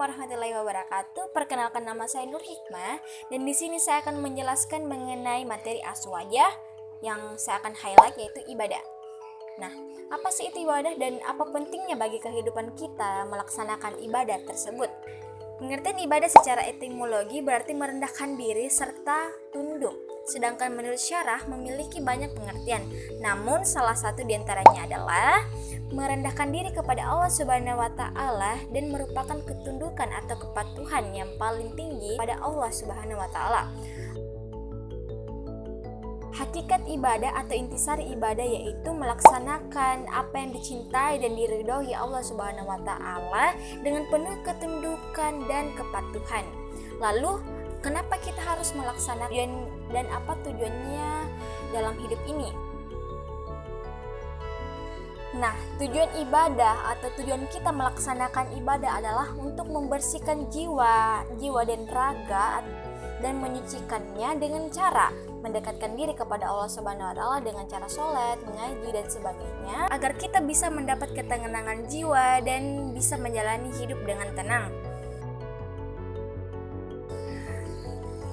warahmatullahi wabarakatuh. Perkenalkan, nama saya Nur Hikmah dan di sini saya akan menjelaskan mengenai materi aswajah yang saya akan highlight, yaitu ibadah. Nah, apa sih itu ibadah dan apa pentingnya bagi kehidupan kita melaksanakan ibadah tersebut? Pengertian ibadah secara etimologi berarti merendahkan diri serta tunduk. Sedangkan menurut syarah memiliki banyak pengertian. Namun salah satu diantaranya adalah merendahkan diri kepada Allah Subhanahu wa Ta'ala dan merupakan ketundukan atau kepatuhan yang paling tinggi pada Allah Subhanahu wa Ta'ala. Hakikat ibadah atau intisari ibadah yaitu melaksanakan apa yang dicintai dan diridhoi Allah Subhanahu wa Ta'ala dengan penuh ketundukan dan kepatuhan. Lalu, kenapa kita harus melaksanakan dan apa tujuannya dalam hidup ini? Nah, tujuan ibadah atau tujuan kita melaksanakan ibadah adalah untuk membersihkan jiwa dan raga dan menyucikannya dengan cara mendekatkan diri kepada Allah Subhanahu wa Ta'ala dengan cara sholat, mengaji dan sebagainya, agar kita bisa mendapat ketenangan jiwa dan bisa menjalani hidup dengan tenang.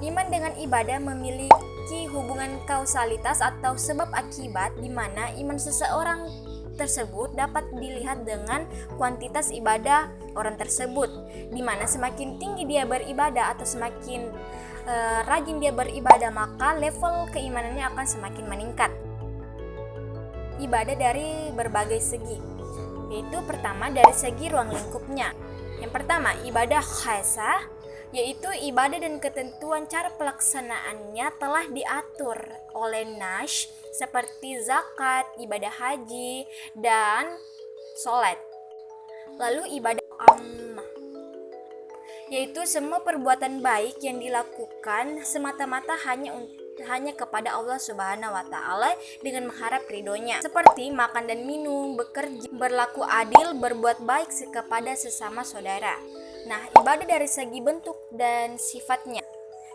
Iman dengan ibadah memiliki hubungan kausalitas atau sebab akibat, di mana iman seseorang tersebut dapat dilihat dengan kuantitas ibadah orang tersebut, di mana semakin tinggi dia beribadah atau semakin rajin dia beribadah, maka level keimanannya akan semakin meningkat. Ibadah dari berbagai segi, yaitu pertama dari segi ruang lingkupnya. Yang pertama, ibadah khasah, yaitu ibadah dan ketentuan cara pelaksanaannya telah diatur oleh Nas seperti zakat, ibadah haji, dan sholat. Lalu ibadah ammah, yaitu semua perbuatan baik yang dilakukan semata-mata hanya kepada Allah Subhanahu wa Ta'ala dengan mengharap ridhonya, seperti makan dan minum, bekerja, berlaku adil, berbuat baik kepada sesama saudara. Nah, ibadah dari segi bentuk dan sifatnya.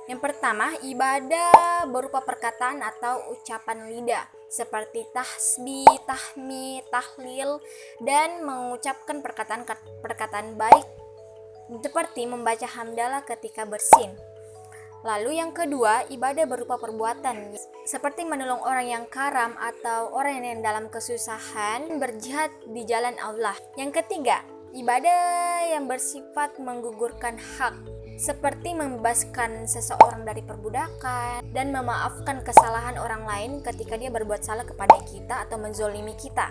Yang pertama, ibadah berupa perkataan atau ucapan lidah seperti tasbih, tahmid, tahlil, dan mengucapkan perkataan baik seperti membaca hamdalah ketika bersin. Lalu yang kedua, ibadah berupa perbuatan seperti menolong orang yang karam atau orang yang dalam kesusahan, berjihad di jalan Allah. Yang ketiga, ibadah yang bersifat menggugurkan hak seperti membebaskan seseorang dari perbudakan dan memaafkan kesalahan orang lain ketika dia berbuat salah kepada kita atau menzolimi kita.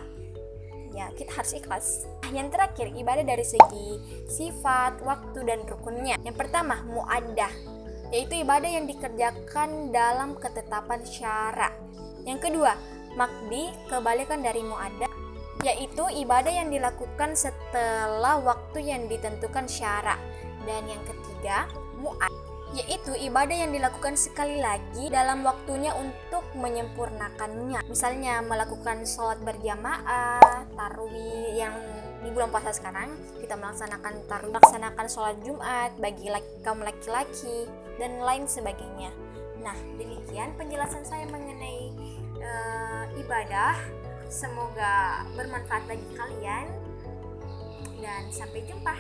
Ya, kita harus ikhlas. Yang terakhir, ibadah dari segi sifat, waktu, dan rukunnya. Yang pertama, muaddah, yaitu ibadah yang dikerjakan dalam ketetapan syara. Yang kedua, makdi, kebalikan dari muaddah, yaitu ibadah yang dilakukan setelah waktu yang ditentukan syara. Dan yang ketiga, mu'ad, yaitu ibadah yang dilakukan sekali lagi dalam waktunya untuk menyempurnakannya. Misalnya melakukan sholat berjamaah, tarawih yang di bulan puasa sekarang, kita melaksanakan sholat Jumat bagi kaum laki-laki dan lain sebagainya. Nah, demikian penjelasan saya mengenai ibadah. Semoga bermanfaat bagi kalian dan sampai jumpa.